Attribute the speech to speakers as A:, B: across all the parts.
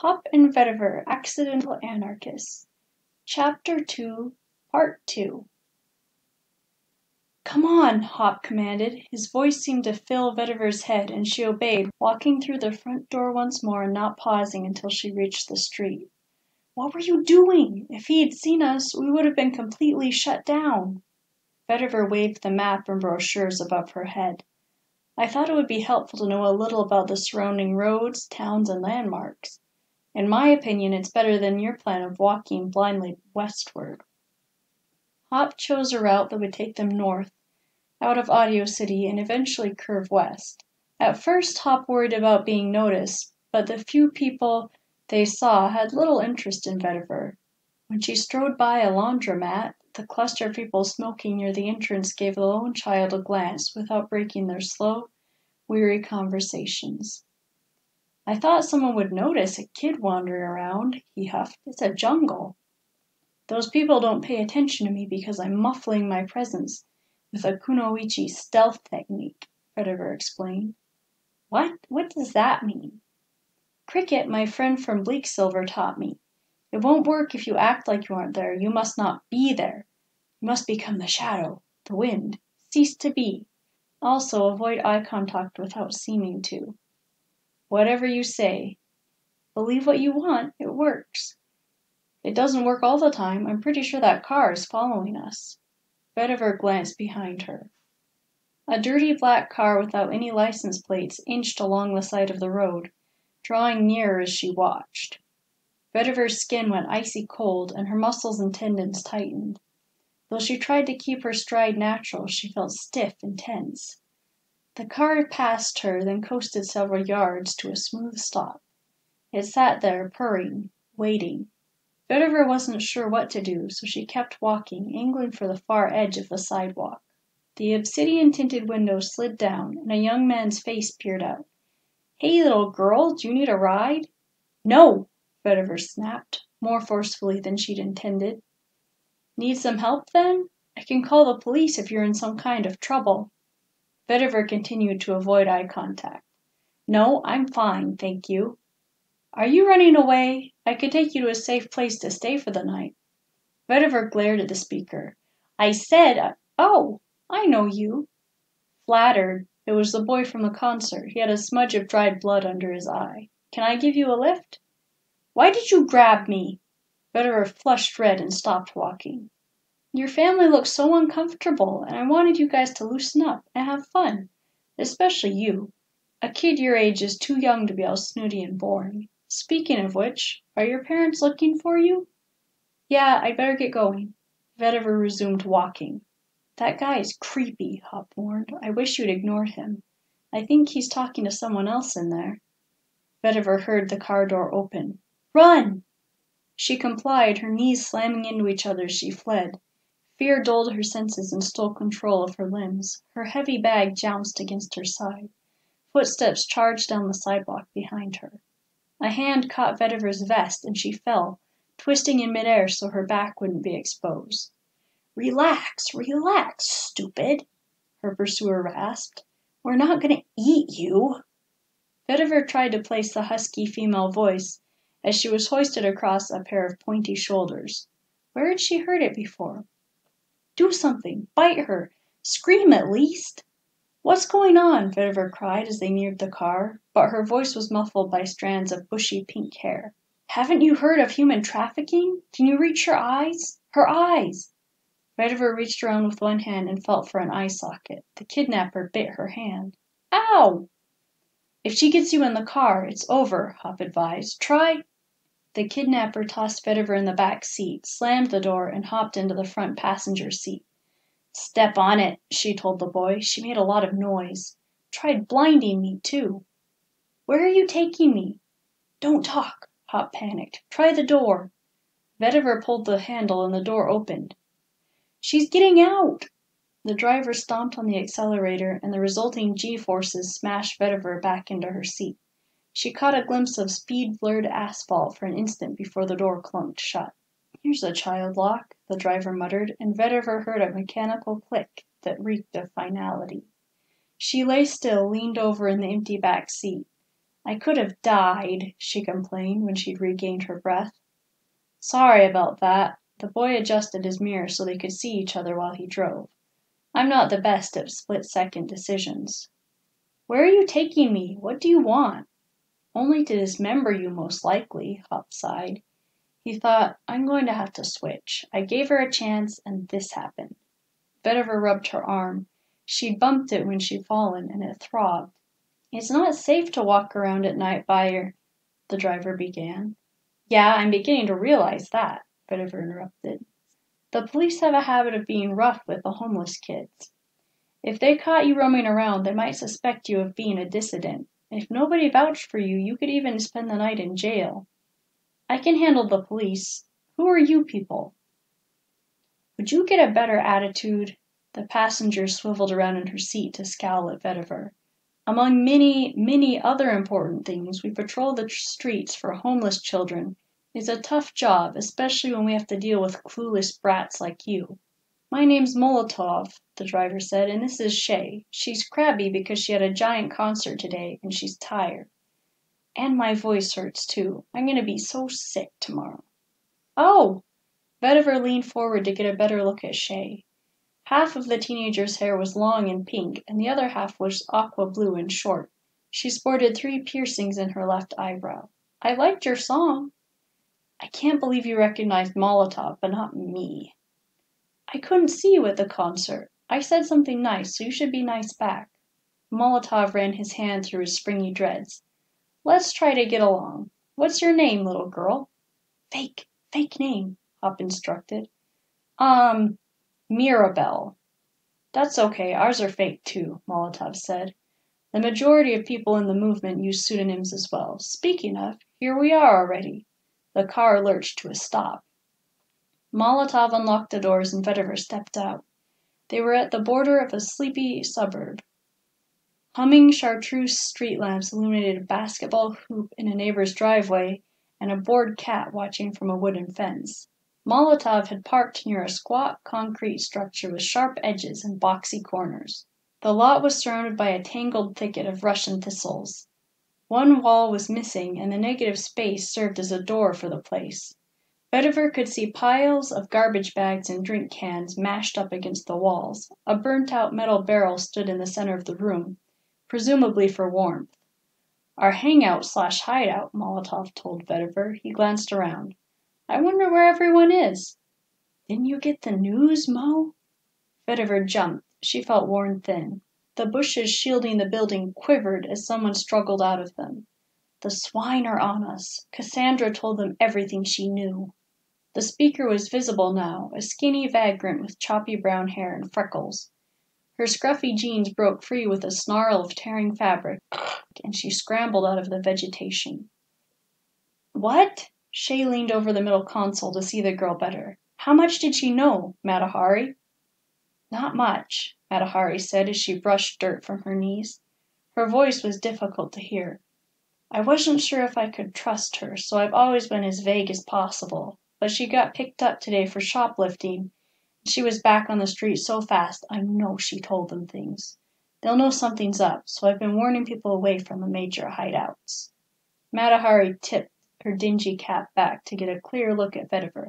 A: Hop and Vetiver, Accidental Anarchists. Chapter 2, Part 2. "Come on," Hop commanded. His voice seemed to fill Vetiver's head, and she obeyed, walking through the front door once more and not pausing until she reached the street. "What were you doing? If he had seen us, we would have been completely shut down." Vetiver waved the map and brochures above her head. "I thought it would be helpful to know a little about the surrounding roads, towns, and landmarks. In my opinion, it's better than your plan of walking blindly westward." Hop chose a route that would take them north, out of Audio City, and eventually curve west. At first, Hop worried about being noticed, but the few people they saw had little interest in Vetiver. When she strode by a laundromat, the cluster of people smoking near the entrance gave the lone child a glance without breaking their slow, weary conversations. "I thought someone would notice a kid wandering around," he huffed. "It's a jungle." "Those people don't pay attention to me because I'm muffling my presence with a kunoichi stealth technique," Vetiver explained. "What? What does that mean?" "Cricket, my friend from Bleaksilver, taught me. It won't work if you act like you aren't there. You must not be there. You must become the shadow, the wind. Cease to be. Also, avoid eye contact without seeming to." "Whatever you say." "Believe what you want. It works." "It doesn't work all the time. I'm pretty sure that car is following us." Vetiver glanced behind her. A dirty black car without any license plates inched along the side of the road, drawing nearer as she watched. Vetiver's skin went icy cold, and her muscles and tendons tightened. Though she tried to keep her stride natural, she felt stiff and tense. The car passed her, then coasted several yards to a smooth stop. It sat there, purring, waiting. Vetiver wasn't sure what to do, so she kept walking, angling for the far edge of the sidewalk. The obsidian-tinted window slid down, and a young man's face peered out. "Hey, little girl, do you need a ride?" "No!" Vetiver snapped, more forcefully than she'd intended. "Need some help, then? I can call the police if you're in some kind of trouble." Vetiver continued to avoid eye contact. "No, I'm fine, thank you." "Are you running away? I could take you to a safe place to stay for the night." Vetiver glared at the speaker. "I said, oh, I know you." Flattered. It was the boy from the concert. He had a smudge of dried blood under his eye. "Can I give you a lift?" "Why did you grab me?" Vetiver flushed red and stopped walking. "Your family looks so uncomfortable, and I wanted you guys to loosen up and have fun. Especially you. A kid your age is too young to be all snooty and boring. Speaking of which, are your parents looking for you?" "Yeah, I'd better get going." Vetiver resumed walking. "That guy is creepy," Hop warned. "I wish you'd ignored him. I think he's talking to someone else in there." Vetiver heard the car door open. "Run!" She complied, her knees slamming into each other as she fled. Fear dulled her senses and stole control of her limbs. Her heavy bag jounced against her side. Footsteps charged down the sidewalk behind her. A hand caught Vetiver's vest, and she fell, twisting in midair so her back wouldn't be exposed. "Relax, relax, stupid," her pursuer rasped. "We're not going to eat you." Vetiver tried to place the husky female voice as she was hoisted across a pair of pointy shoulders. Where had she heard it before? "Do something! Bite her! Scream at least!" "What's going on?" Vetiver cried as they neared the car, but her voice was muffled by strands of bushy pink hair. "Haven't you heard of human trafficking? Can you reach her eyes? Her eyes!" Vetiver reached around with one hand and felt for an eye socket. The kidnapper bit her hand. "Ow!" "If she gets you in the car, it's over," Hop advised. "Try—" The kidnapper tossed Vetiver in the back seat, slammed the door, and hopped into the front passenger seat. "Step on it," she told the boy. "She made a lot of noise. Tried blinding me, too." "Where are you taking me?" "Don't talk," Hop panicked. "Try the door." Vetiver pulled the handle and the door opened. "She's getting out!" The driver stomped on the accelerator, and the resulting G-forces smashed Vetiver back into her seat. She caught a glimpse of speed-blurred asphalt for an instant before the door clunked shut. "Here's a child lock," the driver muttered, and Vetiver heard a mechanical click that reeked of finality. She lay still, leaned over in the empty back seat. I could have died, she complained when she'd regained her breath. Sorry about that. The boy adjusted his mirror so they could see each other while he drove. I'm not the best at split-second decisions. Where are you taking me? What do you want? Only to dismember you, most likely, Hop sighed. He thought, I'm going to have to switch. I gave her a chance, and this happened. Vetiver rubbed her arm. She'd bumped it when she'd fallen, and it throbbed. It's not safe to walk around at night by your... the driver began. Yeah, I'm beginning to realize that, Vetiver interrupted. The police have a habit of being rough with the homeless kids. If they caught you roaming around, they might suspect you of being a dissident. If nobody vouched for you, you could even spend the night in jail. I can handle the police. Who are you people? Would you get a better attitude? The passenger swiveled around in her seat to scowl at Vetiver. Among many, many other important things, we patrol the streets for homeless children. It's a tough job, especially when we have to deal with clueless brats like you. My name's Molotov, the driver said, and this is Shay. She's crabby because she had a giant concert today, and she's tired. And my voice hurts, too. I'm going to be so sick tomorrow. Oh! Vetiver leaned forward to get a better look at Shay. Half of the teenager's hair was long and pink, and the other half was aqua blue and short. She sported 3 piercings in her left eyebrow. I liked your song. I can't believe you recognized Molotov, but not me. I couldn't see you at the concert. I said something nice, so you should be nice back. Molotov ran his hand through his springy dreads. Let's try to get along. What's your name, little girl? Fake name, Hop instructed. Mirabelle. That's okay, ours are fake too, Molotov said. The majority of people in the movement use pseudonyms as well. Speaking of, here we are already. The car lurched to a stop. Molotov unlocked the doors and Vetiver stepped out. They were at the border of a sleepy suburb. Humming chartreuse street lamps illuminated a basketball hoop in a neighbor's driveway and a bored cat watching from a wooden fence. Molotov had parked near a squat concrete structure with sharp edges and boxy corners. The lot was surrounded by a tangled thicket of Russian thistles. One wall was missing, and the negative space served as a door for the place. Vetiver could see piles of garbage bags and drink cans mashed up against the walls. A burnt-out metal barrel stood in the center of the room, presumably for warmth. Our hangout/hideout, Molotov told Vetiver. He glanced around. I wonder where everyone is. Didn't you get the news, Mo? Vetiver jumped. She felt worn thin. The bushes shielding the building quivered as someone struggled out of them. The swine are on us. Cassandra told them everything she knew. The speaker was visible now, a skinny vagrant with choppy brown hair and freckles. Her scruffy jeans broke free with a snarl of tearing fabric, and she scrambled out of the vegetation. What? Shay leaned over the middle console to see the girl better. How much did she know, Matahari? Not much, Matahari said as she brushed dirt from her knees. Her voice was difficult to hear. I wasn't sure if I could trust her, so I've always been as vague as possible. But she got picked up today for shoplifting. She was back on the street so fast, I know she told them things. They'll know something's up, so I've been warning people away from the major hideouts. Matahari tipped her dingy cap back to get a clear look at Vetiver.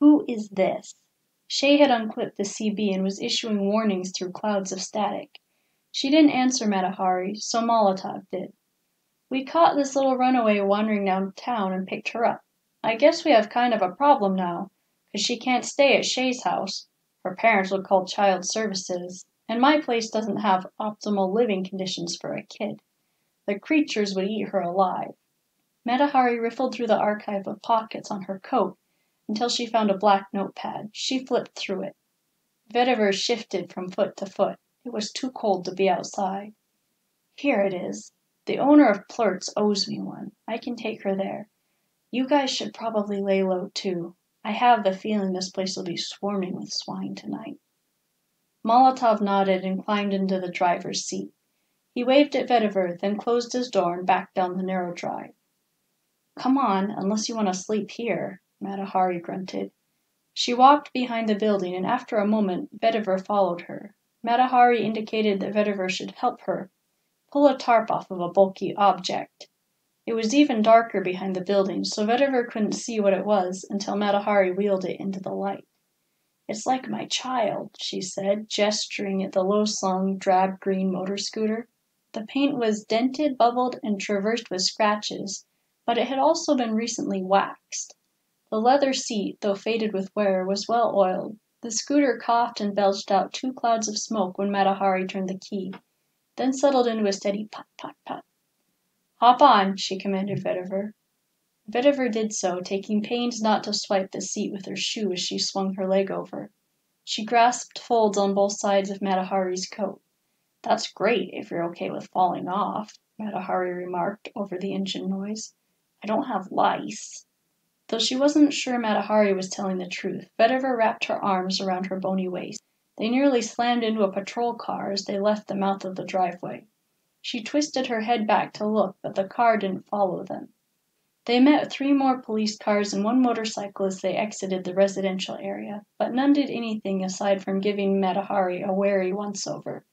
A: Who is this? Shay had unclipped the CB and was issuing warnings through clouds of static. She didn't answer Matahari, so Molotov did. We caught this little runaway wandering downtown and picked her up. I guess we have kind of a problem now, 'cause she can't stay at Shay's house. Her parents would call child services, and my place doesn't have optimal living conditions for a kid. The creatures would eat her alive. Matahari riffled through the archive of pockets on her coat until she found a black notepad. She flipped through it. Vetiver shifted from foot to foot. It was too cold to be outside. Here it is. The owner of Plurt's owes me one. I can take her there. You guys should probably lay low, too. I have the feeling this place will be swarming with swine tonight. Molotov nodded and climbed into the driver's seat. He waved at Vetiver, then closed his door and backed down the narrow drive. Come on, unless you want to sleep here, Matahari grunted. She walked behind the building, and after a moment, Vetiver followed her. Matahari indicated that Vetiver should help her pull a tarp off of a bulky object. It was even darker behind the building, so Vetiver couldn't see what it was until Matahari wheeled it into the light. "It's like my child," she said, gesturing at the low-slung, drab-green motor scooter. The paint was dented, bubbled, and traversed with scratches, but it had also been recently waxed. The leather seat, though faded with wear, was well oiled. The scooter coughed and belched out 2 clouds of smoke when Matahari turned the key, then settled into a steady put-put-put. "Hop on," she commanded Vetiver. Vetiver did so, taking pains not to swipe the seat with her shoe as she swung her leg over. She grasped folds on both sides of Matahari's coat. "That's great, if you're okay with falling off," Matahari remarked over the engine noise. "I don't have lice." Though she wasn't sure Matahari was telling the truth, Vetiver wrapped her arms around her bony waist. They nearly slammed into a patrol car as they left the mouth of the driveway. She twisted her head back to look, but the car didn't follow them. They met 3 more police cars and 1 motorcycle as they exited the residential area, but none did anything aside from giving Matahari a wary once-over.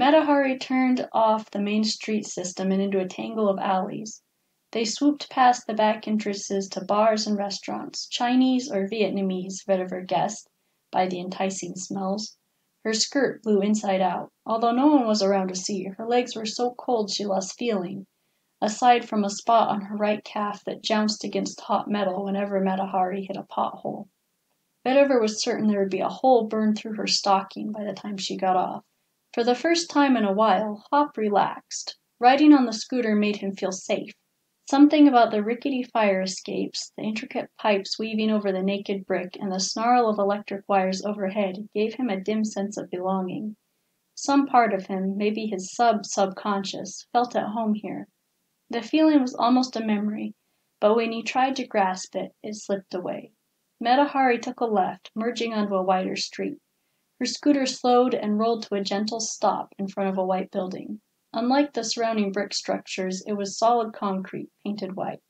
A: Matahari turned off the main street system and into a tangle of alleys. They swooped past the back entrances to bars and restaurants, Chinese or Vietnamese, Vetiver guessed, by the enticing smells. Her skirt blew inside out. Although no one was around to see, her legs were so cold she lost feeling, aside from a spot on her right calf that jounced against hot metal whenever Matahari hit a pothole. Vetiver was certain there would be a hole burned through her stocking by the time she got off. For the first time in a while, Hop relaxed. Riding on the scooter made him feel safe. Something about the rickety fire escapes, the intricate pipes weaving over the naked brick, and the snarl of electric wires overhead gave him a dim sense of belonging. Some part of him, maybe his subconscious, felt at home here. The feeling was almost a memory, but when he tried to grasp it, it slipped away. Matahari took a left, merging onto a wider street. Her scooter slowed and rolled to a gentle stop in front of a white building. Unlike the surrounding brick structures, it was solid concrete, painted white.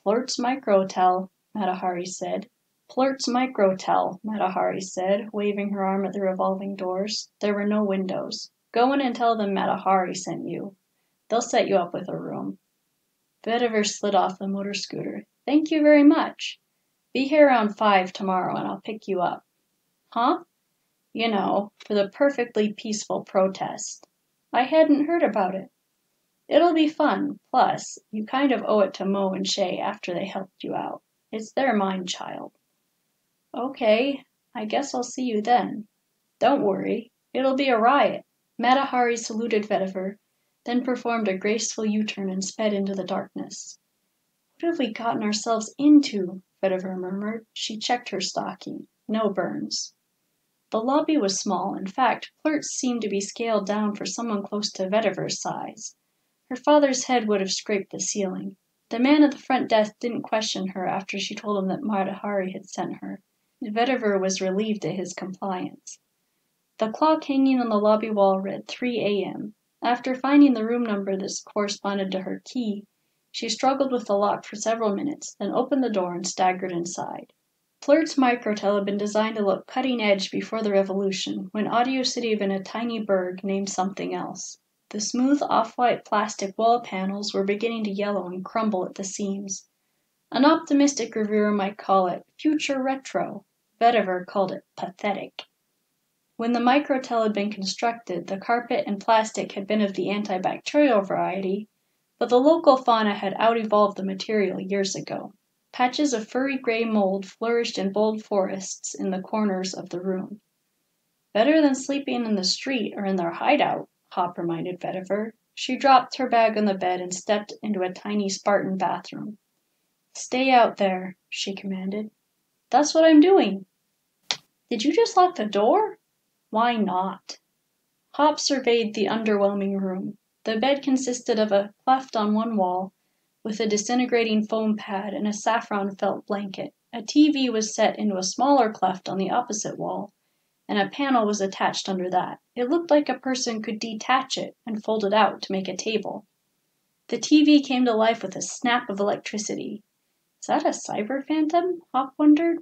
A: "Flirt's Microtel," Matahari said. "Flirt's Microtel," Matahari said, waving her arm at the revolving doors. There were no windows. "Go in and tell them Matahari sent you. They'll set you up with a room." Vetiver slid off the motor scooter. "Thank you very much. Be here around 5 tomorrow and I'll pick you up." "Huh?" "You know, for the perfectly peaceful protest." "I hadn't heard about it." "It'll be fun. Plus, you kind of owe it to Mo and Shay after they helped you out. It's their mind-child." "Okay, I guess I'll see you then." "Don't worry. It'll be a riot." Matahari saluted Vetiver, then performed a graceful U-turn and sped into the darkness. "What have we gotten ourselves into?" Vetiver murmured. She checked her stocking. No burns. The lobby was small. In fact, Flirt's seemed to be scaled down for someone close to Vetiver's size. Her father's head would have scraped the ceiling. The man at the front desk didn't question her after she told him that Matahari had sent her. Vetiver was relieved at his compliance. The clock hanging on the lobby wall read 3 a.m. After finding the room number that corresponded to her key, she struggled with the lock for several minutes, then opened the door and staggered inside. Flirt's Microtel had been designed to look cutting-edge before the revolution, when Audio City had been a tiny burg named something else. The smooth off-white plastic wall panels were beginning to yellow and crumble at the seams. An optimistic reviewer might call it future retro. Vetiver called it pathetic. When the Microtel had been constructed, the carpet and plastic had been of the antibacterial variety, but the local fauna had out-evolved the material years ago. Patches of furry gray mold flourished in bold forests in the corners of the room. "Better than sleeping in the street or in their hideout," Hop reminded Vetiver. She dropped her bag on the bed and stepped into a tiny Spartan bathroom. "Stay out there," she commanded. "That's what I'm doing." "Did you just lock the door?" "Why not?" Hop surveyed the underwhelming room. The bed consisted of a cleft on one wall, with a disintegrating foam pad and a saffron felt blanket. A TV was set into a smaller cleft on the opposite wall, and a panel was attached under that. It looked like a person could detach it and fold it out to make a table. The TV came to life with a snap of electricity. "Is that a cyber phantom?" Hop wondered.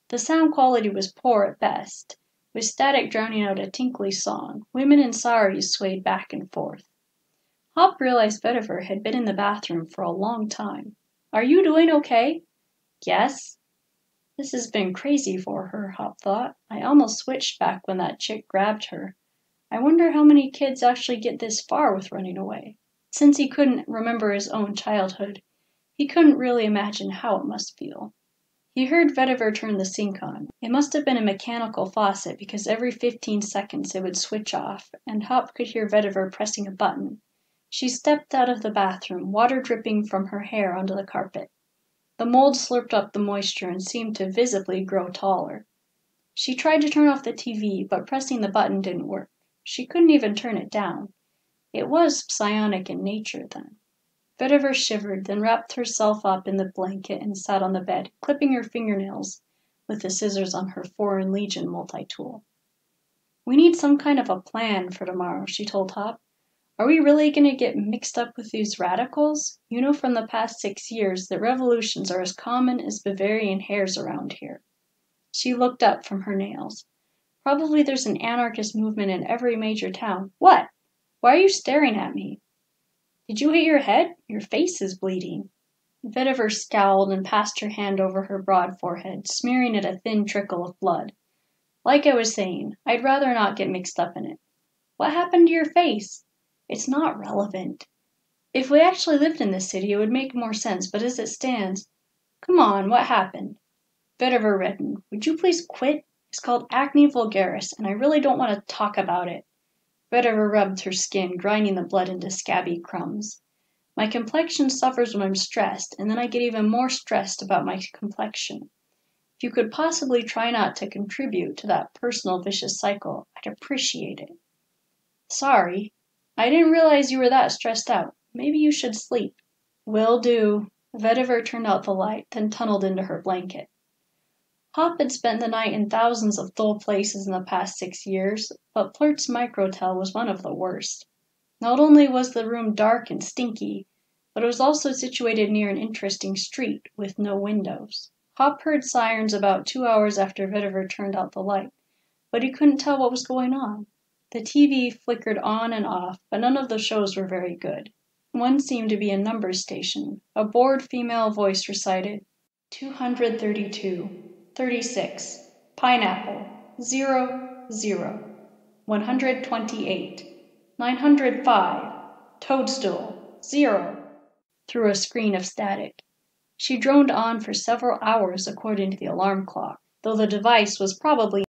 A: The sound quality was poor at best, with static drowning out a tinkly song. Women in saris swayed back and forth. Hop realized Vetiver had been in the bathroom for a long time. Are you doing okay? Yes. This has been crazy for her, Hop thought. I almost switched back when that chick grabbed her. I wonder how many kids actually get this far with running away. Since he couldn't remember his own childhood, he couldn't really imagine how it must feel. He heard Vetiver turn the sink on. It must have been a mechanical faucet because every 15 seconds it would switch off, and Hop could hear Vetiver pressing a button. She stepped out of the bathroom, water dripping from her hair onto the carpet. The mold slurped up the moisture and seemed to visibly grow taller. She tried to turn off the TV, but pressing the button didn't work. She couldn't even turn it down. It was psionic in nature, then. Vetiver shivered, then wrapped herself up in the blanket and sat on the bed, clipping her fingernails with the scissors on her Foreign Legion multi-tool. We need some kind of a plan for tomorrow, she told Hop. Are we really going to get mixed up with these radicals? You know from the past 6 years that revolutions are as common as Bavarian hares around here. She looked up from her nails. Probably there's an anarchist movement in every major town. What? Why are you staring at me? Did you hit your head? Your face is bleeding. Vetiver scowled and passed her hand over her broad forehead, smearing it a thin trickle of blood. Like I was saying, I'd rather not get mixed up in it. What happened to your face? It's not relevant. If we actually lived in this city, it would make more sense, but as it stands... Come on, what happened? Vetiver reddened. Would you please quit? It's called acne vulgaris, and I really don't want to talk about it. Vetiver rubbed her skin, grinding the blood into scabby crumbs. My complexion suffers when I'm stressed, and then I get even more stressed about my complexion. If you could possibly try not to contribute to that personal vicious cycle, I'd appreciate it. Sorry. I didn't realize you were that stressed out. Maybe you should sleep. Will do. Vetiver turned out the light, then tunneled into her blanket. Hop had spent the night in thousands of dull places in the past 6 years, but Plurt's microtel was one of the worst. Not only was the room dark and stinky, but it was also situated near an interesting street with no windows. Hop heard sirens about 2 hours after Vetiver turned out the light, but he couldn't tell what was going on. The TV flickered on and off, but none of the shows were very good. One seemed to be a numbers station. A bored female voice recited, 232, 36, pineapple, 0, 0, 128, 905, toadstool, 0, through a screen of static. She droned on for several hours according to the alarm clock, though the device was probably